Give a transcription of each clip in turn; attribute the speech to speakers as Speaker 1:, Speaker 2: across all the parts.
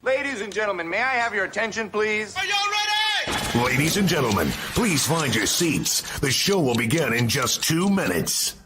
Speaker 1: Ladies and gentlemen, may I have your attention, please?
Speaker 2: Are y'all ready?
Speaker 3: Ladies and gentlemen, please find your seats. The show will begin in just 2 minutes.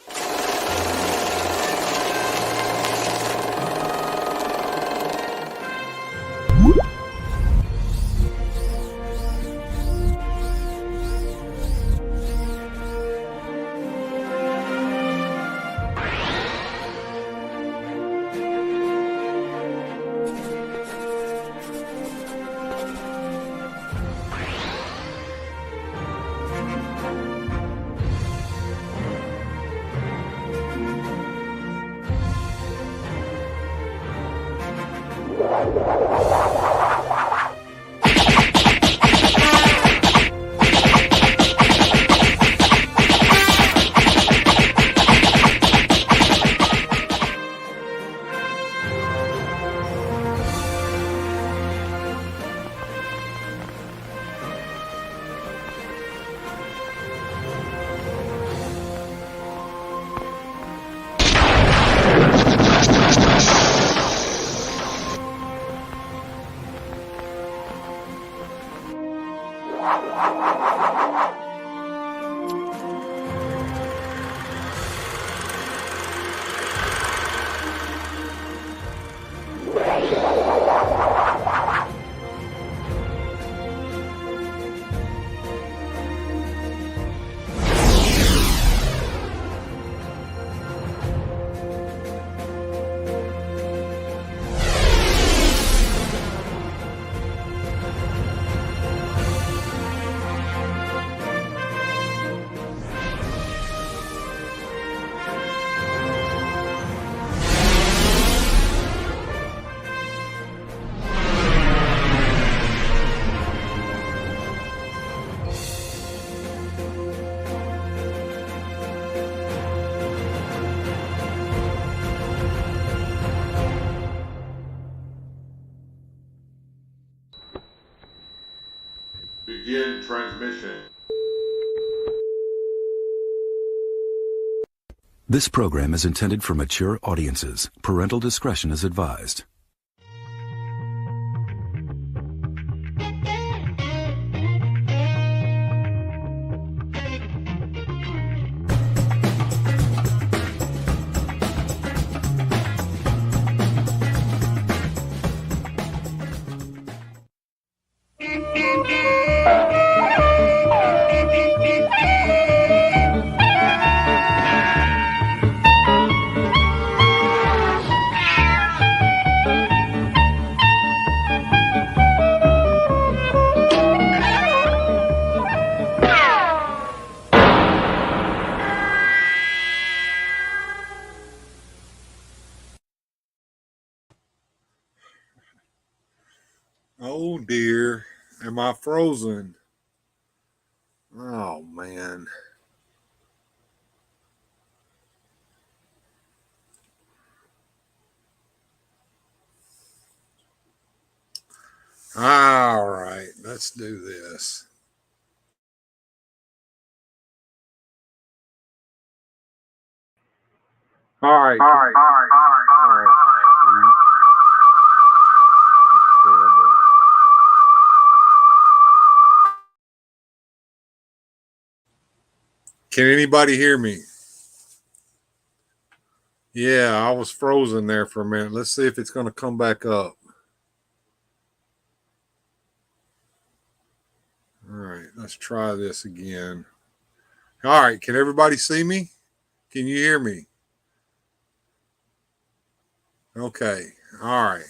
Speaker 2: Begin transmission.
Speaker 4: This program is intended for mature audiences. Parental discretion is advised.
Speaker 5: Oh dear, am I frozen? Oh man. All right, let's do this. All right. That's terrible. Can anybody hear me? Yeah, I was frozen there for a minute. Let's see if it's going to come back up. All right, let's try this again. All right, can everybody see me? Can you hear me? Okay, all right.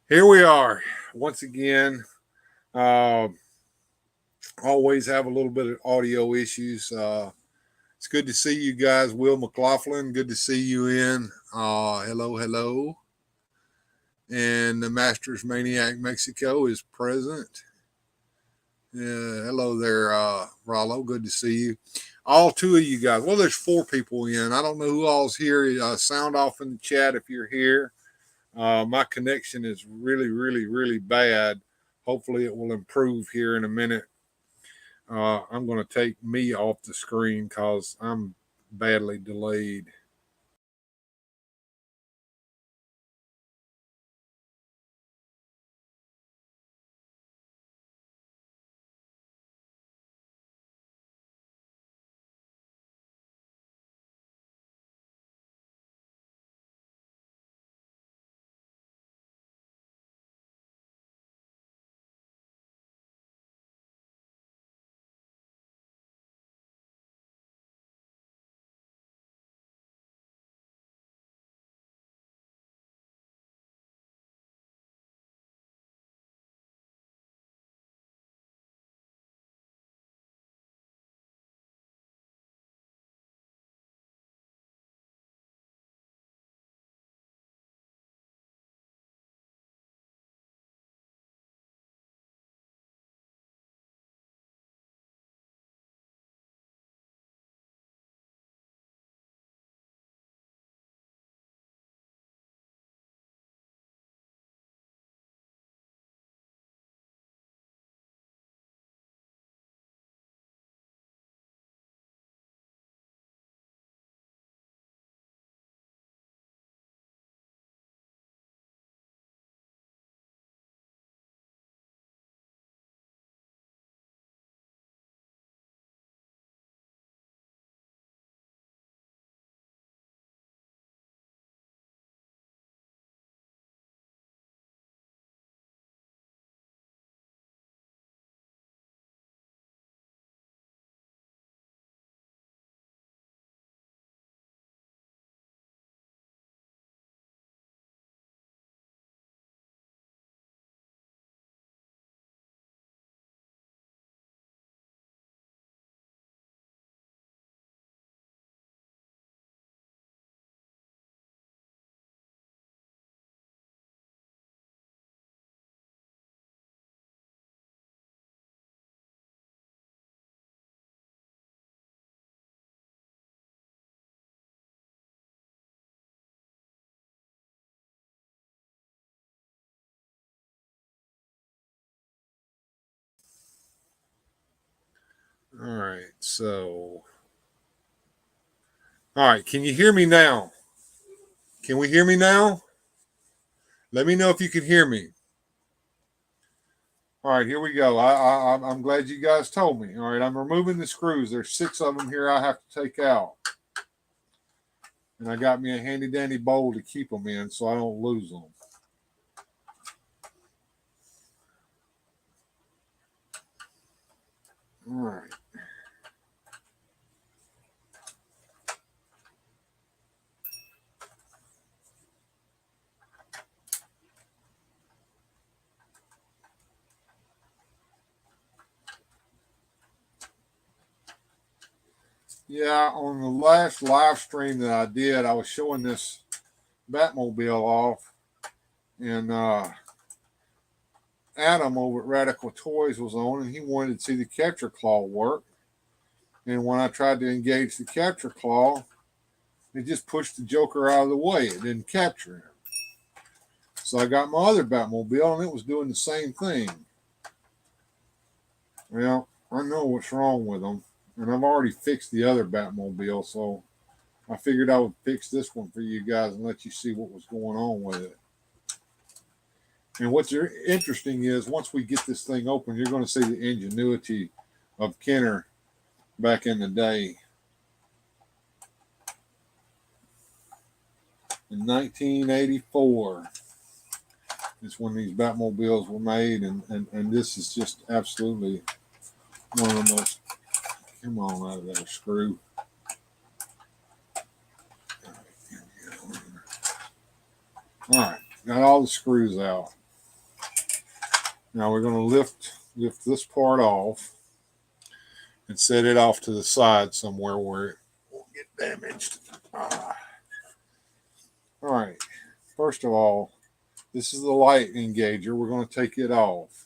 Speaker 5: Here we are once again. Always have a little bit of audio issues. It's good to see you guys. Will McLaughlin, good to see you in. Hello. And the Masters Maniac Mexico is present. Hello there, Rollo. Good to see you. All two of you guys. Well, there's 4 people in. I don't know who all's here. Sound off in the chat if you're here. My connection is really bad. Hopefully it will improve here in a minute. I'm going to take me off the screen because I'm badly delayed. right, so. All right, can you hear me now? Can we hear me now? Let me know if you can hear me. All right, here we go. I'm glad you guys told me. All right, I'm removing the screws. There's 6 of them here I have to take out. And I got me a handy dandy bowl to keep them in so I don't lose them. All right. Yeah, on the last live stream that I did, I was showing this Batmobile off, and Adam over at Radical Toys was on, and he wanted to see the capture claw work. And when I tried to engage the capture claw, it just pushed the Joker out of the way. It didn't capture him. So I got my other Batmobile, and it was doing the same thing. Well, I know what's wrong with them, and I've already fixed the other Batmobile, so I figured I would fix this one for you guys and let you see what was going on with it. And what's interesting is once we get this thing open, you're going to see the ingenuity of Kenner back in the day. In 1984 is when these Batmobiles were made, and this is just absolutely one of the most. Come on out of there, screw. All right, got all the screws out. Now we're going to lift this part off and set it off to the side somewhere where it won't get damaged. All right, first of all, this is the light engager. We're going to take it off.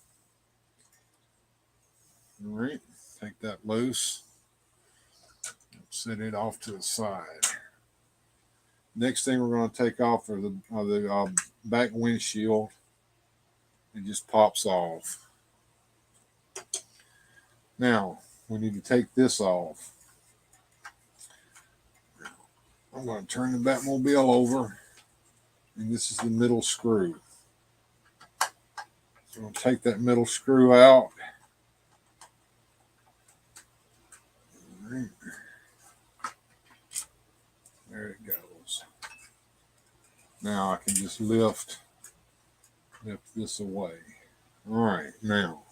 Speaker 5: All right, take that loose. Set it off to the side. Next thing we're going to take off are the back windshield. It just pops off. Now, we need to take this off. I'm going to turn the Batmobile over, and this is the middle screw. So I'm going to take that middle screw out. All right. There it goes. Now I can just lift this away. All right, now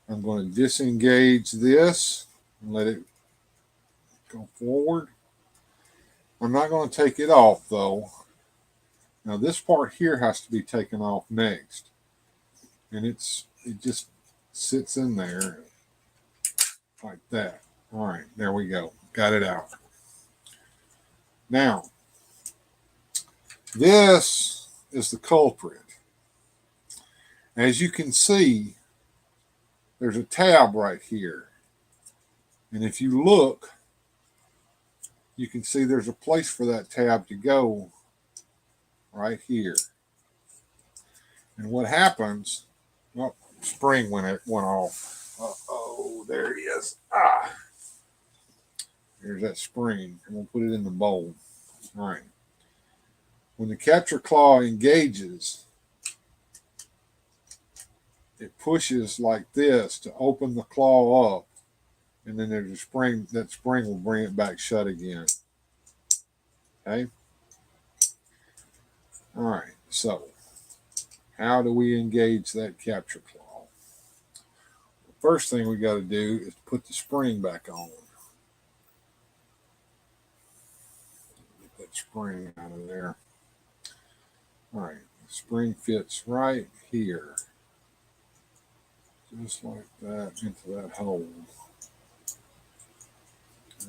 Speaker 5: I'm going to disengage this and let it go forward. I'm not going to take it off though. Now this part here has to be taken off next. And it just sits in there like that. All right, there we go. Got it out. Now, this is the culprit. As you can see, there's a tab right here. And if you look, you can see there's a place for that tab to go right here. And what happens, well, spring went off. Uh-oh, there it is. There's that spring. I'm going to put it in the bowl. All right. When the capture claw engages, it pushes like this to open the claw up. And then there's a spring. That spring will bring it back shut again. Okay. All right. So, how do we engage that capture claw? The first thing we got to do is put the spring back on. Get that spring out of there. All right. The spring fits right here. Just like that into that hole.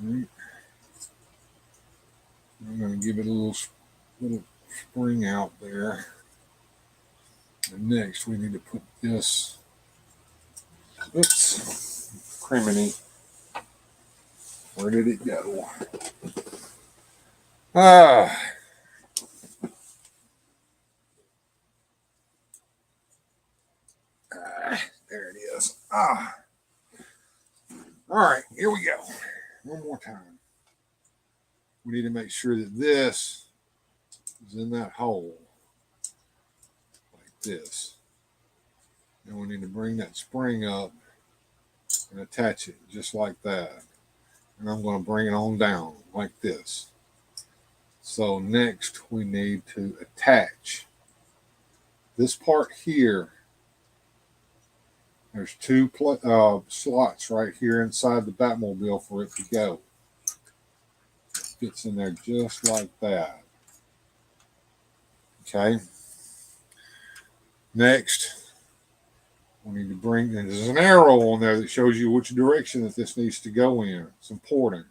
Speaker 5: All right. I'm going to give it a little spring out there. And next we need to put this, oops, criminy. Where did it go? There it is. All right, here we go. One more time. We need to make sure that this is in that hole like this. And we need to bring that spring up and attach it just like that. And I'm going to bring it on down like this. So next we need to attach this part here. There's two slots right here inside the Batmobile for it to go. It fits in there just like that. Okay. Next, we need to bring, and there's an arrow on there that shows you which direction that this needs to go in. It's important.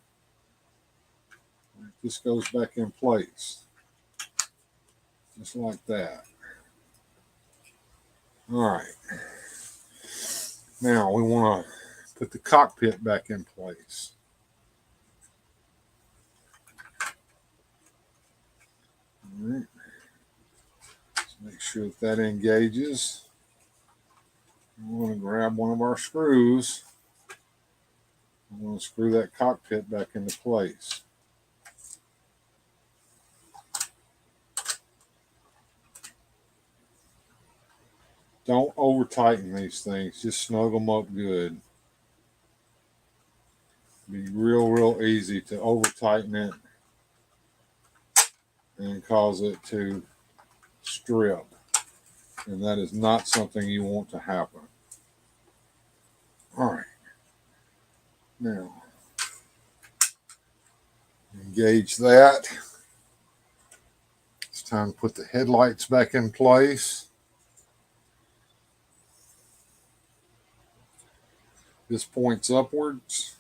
Speaker 5: This goes back in place. Just like that. All right. Now we want to put the cockpit back in place. All right. Let's make sure that that engages. We're going to grab one of our screws. I'm going to screw that cockpit back into place. Don't over tighten these things. Just snug them up good. Be real easy to over tighten it and cause it to strip. And that is not something you want to happen. All right. Now, engage that. It's time to put the headlights back in place. This points upwards.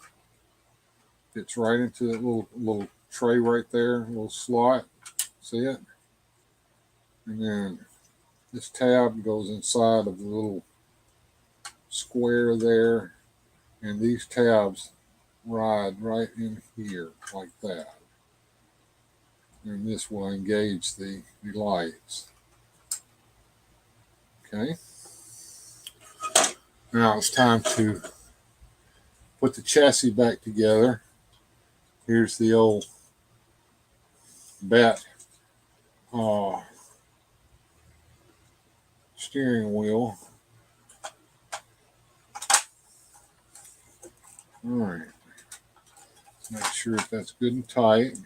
Speaker 5: Fits right into that little tray right there, little slot. See it? And then this tab goes inside of the little square there. And these tabs ride right in here like that. And this will engage the lights. Okay. Now it's time to put the chassis back together. Here's the old Bat steering wheel. All right. Let's make sure that that's good and tight.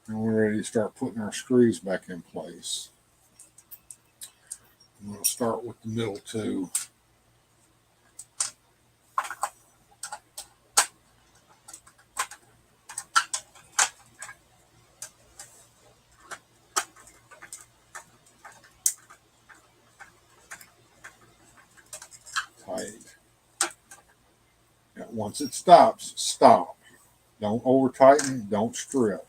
Speaker 5: And we're ready to start putting our screws back in place. I'm going to start with the middle two. Tight. And once it stops, stop. Don't over tighten, don't strip.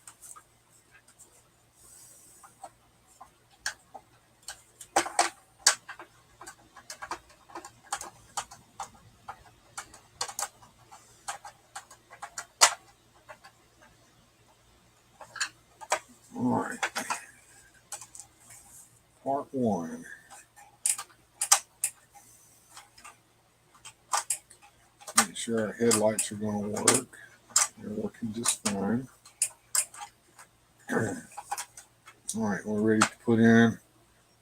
Speaker 5: All right. Part one. Make sure our headlights are going to work. They're working just fine. All right, we're ready to put in a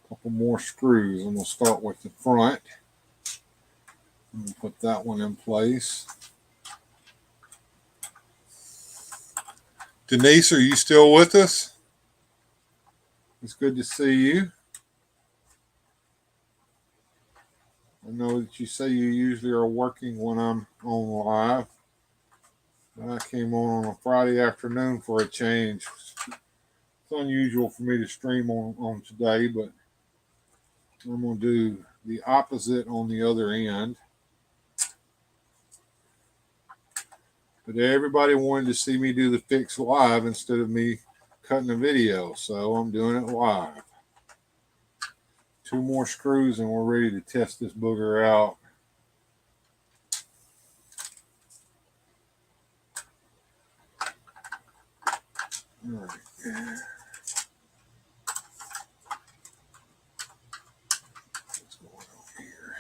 Speaker 5: couple more screws. I'm going to start with the front. I'm going to put that one in place. Denise, are you still with us? It's good to see you. I know that you say you usually are working when I'm on live. But I came on a Friday afternoon for a change. It's unusual for me to stream on today, but I'm going to do the opposite on the other end. But everybody wanted to see me do the fix live instead of me cutting a video, so I'm doing it live. 2 more screws and we're ready to test this booger out. All right. What's going on here?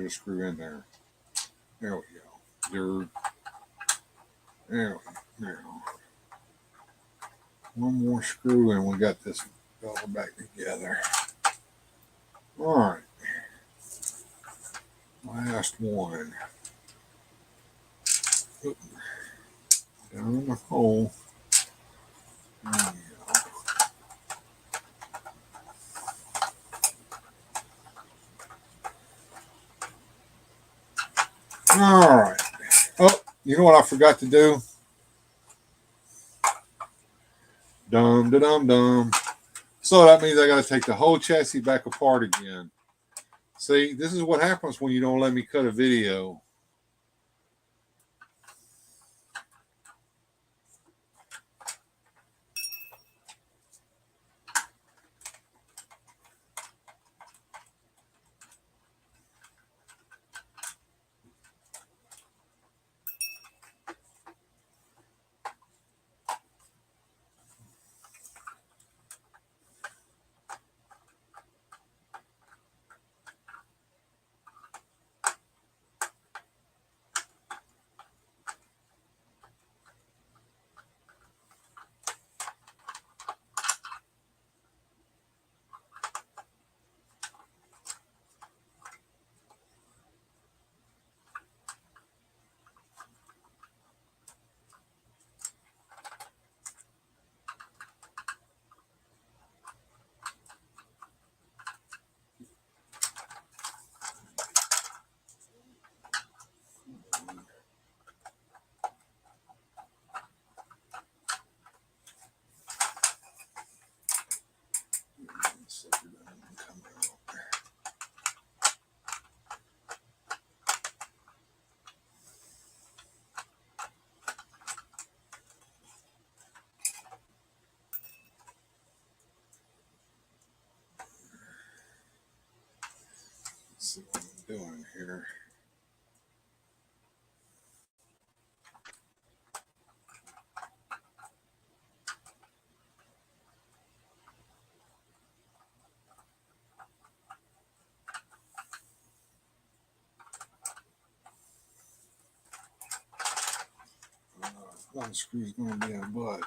Speaker 5: get a screw in there. There we go. There we go. One more screw and we got this fella back together. All right. Last one. Oop. Down in the hole. There we go. All right. Oh, you know what I forgot to do? Dum da dum dum. So that means I got to take the whole chassis back apart again. See, this is what happens when you don't let me cut a video. Let's see what I'm doing here. One screw's going to be a butt.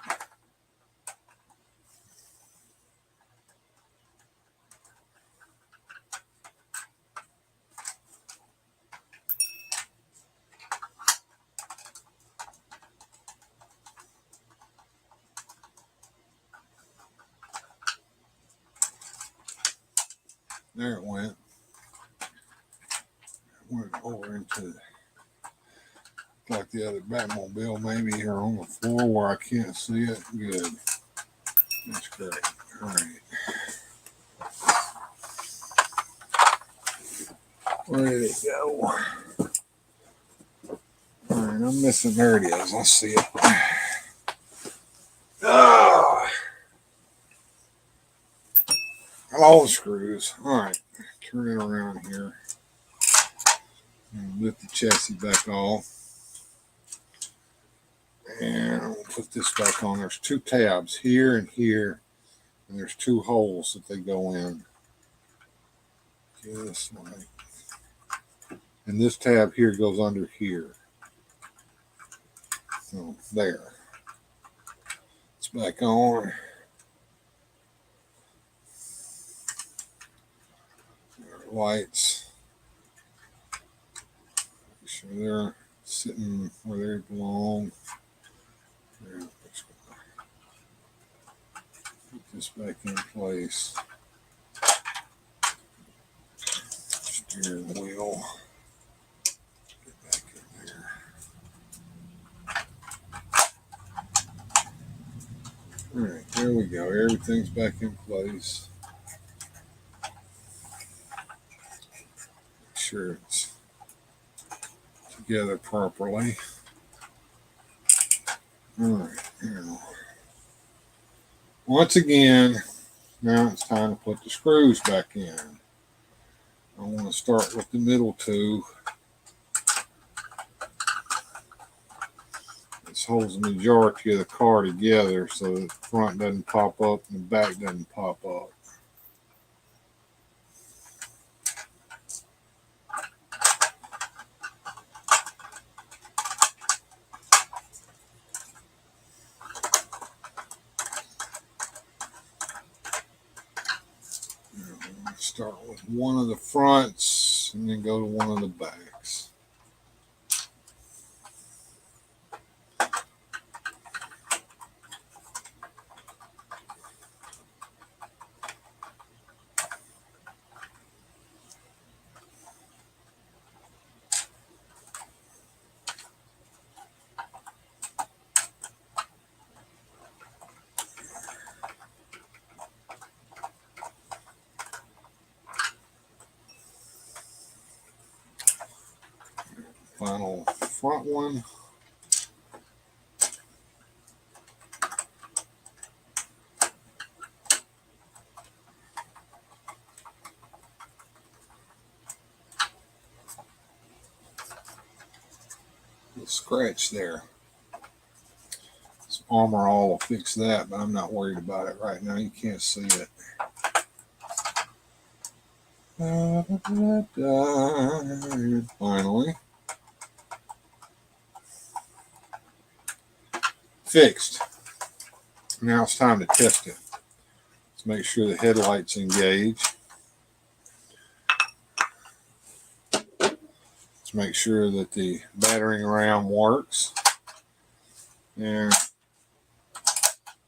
Speaker 5: There it went. Went over into like the other Batmobile, maybe here on the floor where I can't see it. Good. That's great. All right. Where did it go? All right, I'm missing. There it is. I see it. Ah, all the screws. All right, turn it around here and lift the chassis back off. And I'm gonna put this back on. There's two tabs here and here, and there's two holes that they go in. Just like, and this tab here goes under here. So there. It's back on. Lights. Make sure they're sitting where they belong. There, put this back in place. Steering wheel. Get back in there. All right, there we go. Everything's back in place. Make sure it's together properly. All right, now, once again, now it's time to put the screws back in. I want to start with the middle two. This holds the majority of the car together so the front doesn't pop up and the back doesn't pop up. one of the fronts and then go to one of the backs. Final front one. Scratch there. Some armor all will fix that, but I'm not worried about it right now. You can't see it. And finally, fixed. Now it's time to test it. Let's make sure the headlights engage. Let's make sure that the battering ram works. And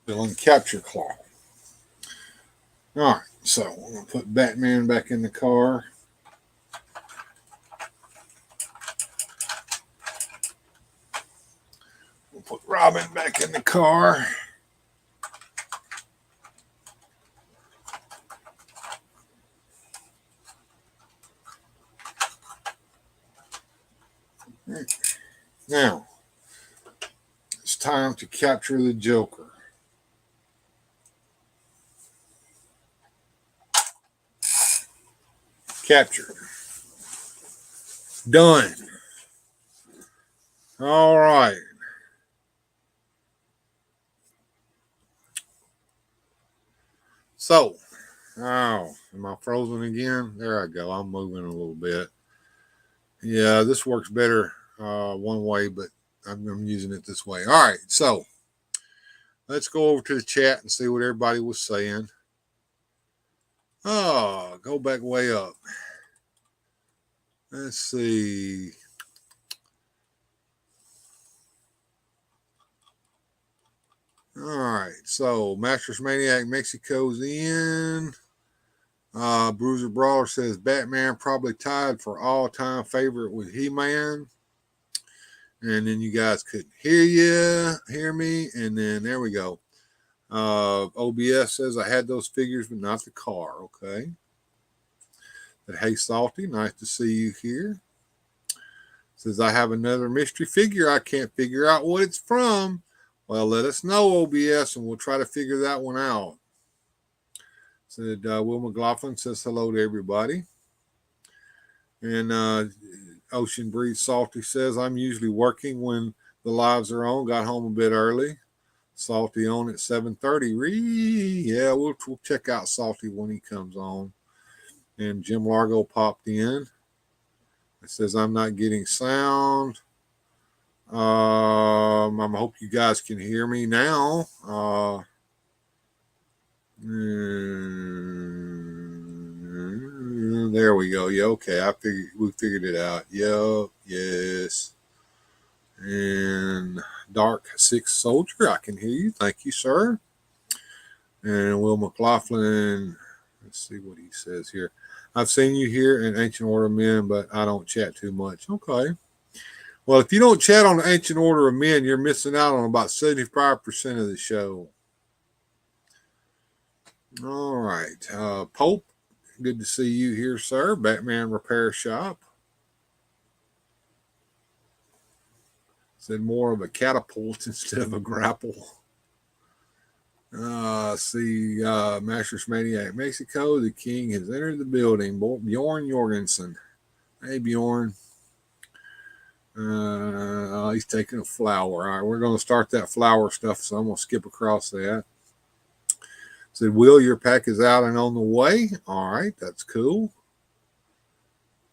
Speaker 5: villain capture claw. All right, so I'm going to put Batman back in the car. We'll put Robin back in the car. Now, it's time to capture the Joker. Captured. Done. All right. So, oh, am I frozen again? There I go. I'm moving a little bit. Yeah, this works better one way, but I'm using it this way. All right, so let's go over to the chat and see what everybody was saying. Oh, go back way up. Let's see. All right, so Masters Maniac Mexico's in. Bruiser Brawler says Batman probably tied for all-time favorite with He-Man. And then you guys couldn't hear me. And then there we go. OBS says I had those figures, but not the car. Okay. But hey, Salty, nice to see you here. Says I have another mystery figure. I can't figure out what it's from. Well, let us know, OBS, and we'll try to figure that one out. Said Will McLaughlin says hello to everybody. And Ocean Breeze Salty says, I'm usually working when the lives are on. Got home a bit early. Salty on at 7:30. Yeah, we'll check out Salty when he comes on. And Jim Largo popped in. It says, I'm not getting sound. I hope you guys can hear me now. There we go. Yeah, okay. We figured it out. Yep. Yes. And Dark Six Soldier, I can hear you. Thank you, sir. And Will McLaughlin, let's see what he says here. I've seen you here in Ancient Order of Men, but I don't chat too much. Okay. Well, if you don't chat on the Ancient Order of Men, you're missing out on about 75% of the show. All right. Pope, good to see you here, sir. Batman Repair Shop. Said more of a catapult instead of a grapple. Masters Maniac Mexico. The king has entered the building. Bjorn Jorgensen. Hey, Bjorn. He's taking a flower. All right, we're going to start that flower stuff, so I'm going to skip across that. Said, Will, your pack is out and on the way. All right, that's cool.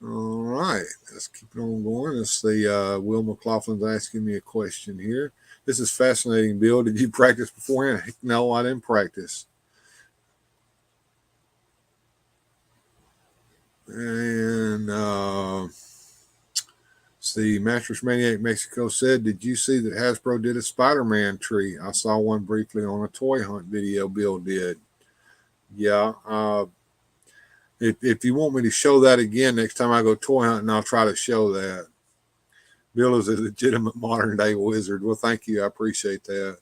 Speaker 5: All right, let's keep it on going. Let's see. Will McLaughlin's asking me a question here. This is fascinating, Bill. Did you practice beforehand? No, I didn't practice. And see, Mattress Maniac Mexico said, "Did you see that Hasbro did a Spider-Man tree? I saw one briefly on a toy hunt video Bill did." Yeah. If you want me to show that again next time I go toy hunting, I'll try to show that. Bill is a legitimate modern day wizard. Well, thank you. I appreciate that.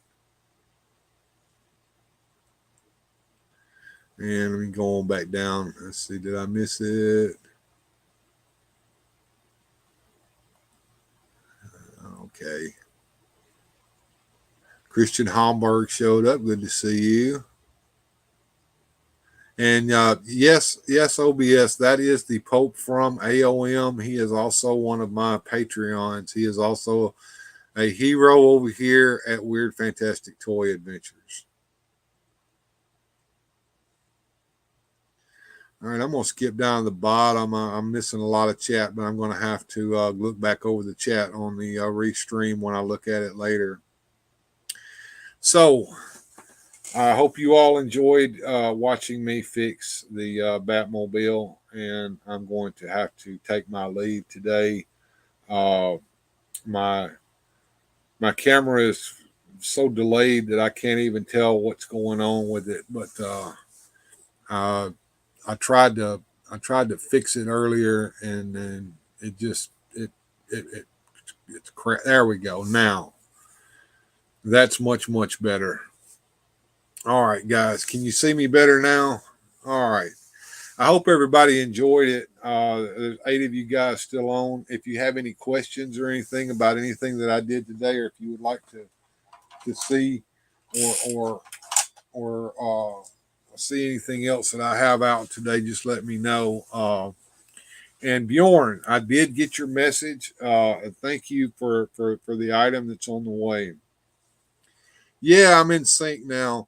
Speaker 5: And let me go on back down. Let's see. Did I miss it? Okay. Christian Homburg showed up. Good to see you. And yes, OBS, that is the Pope from AOM. He is also one of my Patreons. He is also a hero over here at Weird Fantastic Toy Adventures. All right, I'm going to skip down to the bottom. I'm missing a lot of chat, but I'm going to have to look back over the chat on the restream when I look at it later. So I hope you all enjoyed watching me fix the Batmobile, and I'm going to have to take my leave today. My camera is so delayed that I can't even tell what's going on with it, but I tried to fix it earlier, and then it's crap. There we go. Now that's much better. All right, guys, can you see me better now? All right. I hope everybody enjoyed it. There's 8 of you guys still on. If you have any questions or anything about anything that I did today, or if you would like to see or see anything else that I have out today, just let me know. And Bjorn, I did get your message. Thank you for the item that's on the way. Yeah, I'm in sync now.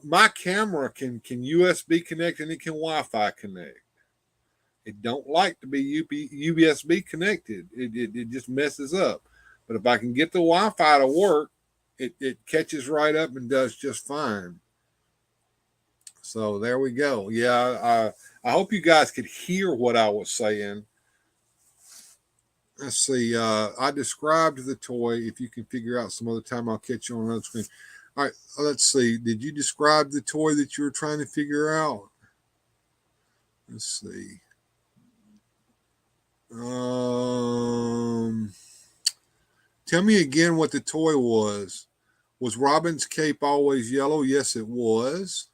Speaker 5: My camera can USB connect and it can Wi-Fi connect. It don't like to be USB connected. It just messes up. But if I can get the Wi-Fi to work, it catches right up and does just fine. So there we go. Yeah, I hope you guys could hear what I was saying. Let's see. I described the toy. If you can figure out some other time, I'll catch you on another screen. All right, let's see. Did you describe the toy that you were trying to figure out? Let's see. Tell me again what the toy was. Was Robin's cape always yellow? Yes, it was.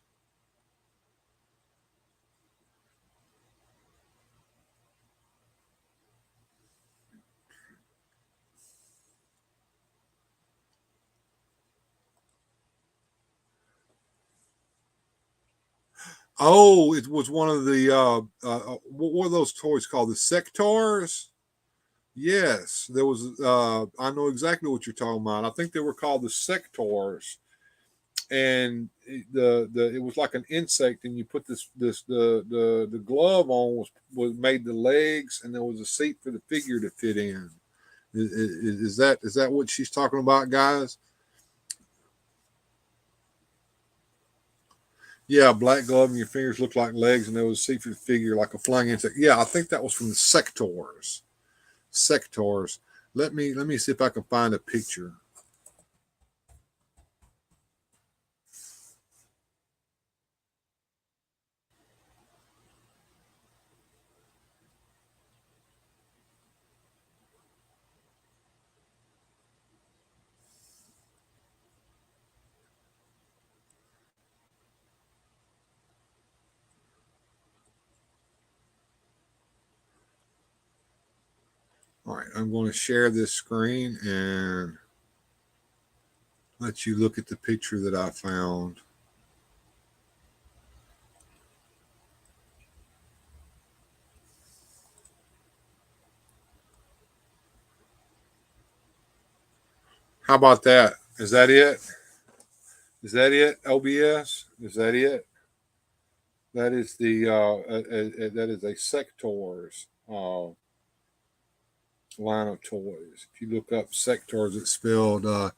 Speaker 5: Oh, it was one of the what were those toys called? The Sectors? Yes, there was. I know exactly what you're talking about. I think they were called the Sectors, and it was like an insect, and you put the glove on was made the legs, and there was a seat for the figure to fit in. Is that what she's talking about, guys? Yeah, black glove and your fingers look like legs, and there was a seat for the figure like a flying insect. Yeah, I think that was from the Sectors. Sectors. Let me see if I can find a picture. All right, I'm going to share this screen and let you look at the picture that I found. How about that? Is that it? Is that it? OBS? Is that it? That is the that is a Sectors line of toys. If you look up Sectors, it's spelled Sectaurs.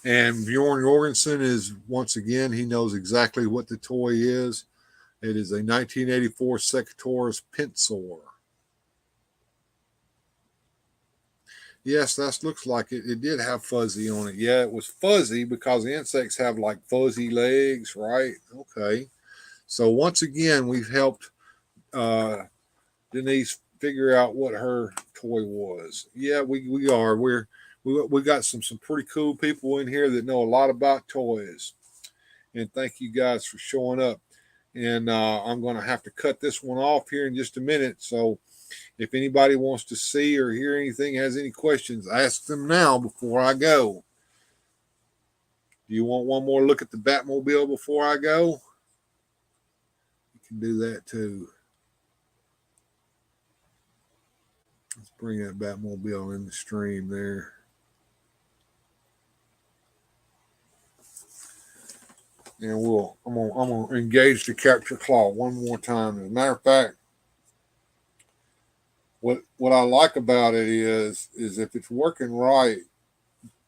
Speaker 5: And Bjorn Jorgensen is, once again, he knows exactly what the toy is. It is a 1984 Secateurs Pensor. Yes, that looks like it. It did have fuzzy on it. Yeah, it was fuzzy because the insects have like fuzzy legs, right? Okay. So once again, we've helped Denise figure out what her toy was. Yeah, we are. We got some pretty cool people in here that know a lot about toys. And thank you guys for showing up. And I'm going to have to cut this one off here in just a minute. So if anybody wants to see or hear anything, has any questions, ask them now before I go. Do you want one more look at the Batmobile before I go? You can do that too. Let's bring that Batmobile in the stream there. And I'm gonna engage the capture claw one more time. As a matter of fact, what I like about it is if it's working right,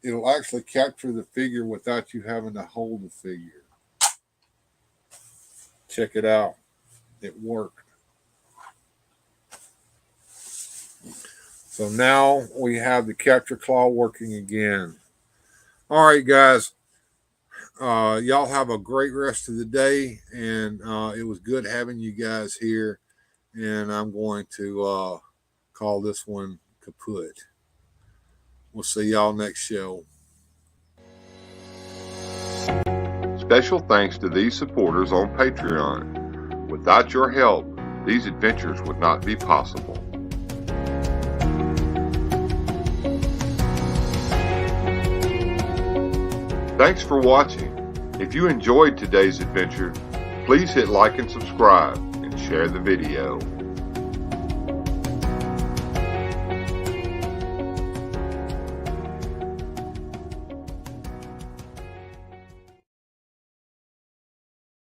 Speaker 5: it'll actually capture the figure without you having to hold the figure. Check it out. It worked. So now we have the capture claw working again. All right, guys. Y'all have a great rest of the day, and it was good having you guys here. And I'm going to call this one kaput. We'll see y'all next show.
Speaker 2: Special thanks to these supporters on Patreon. Without your help, these adventures would not be possible. Thanks for watching. If you enjoyed today's adventure, please hit like and subscribe and share the video.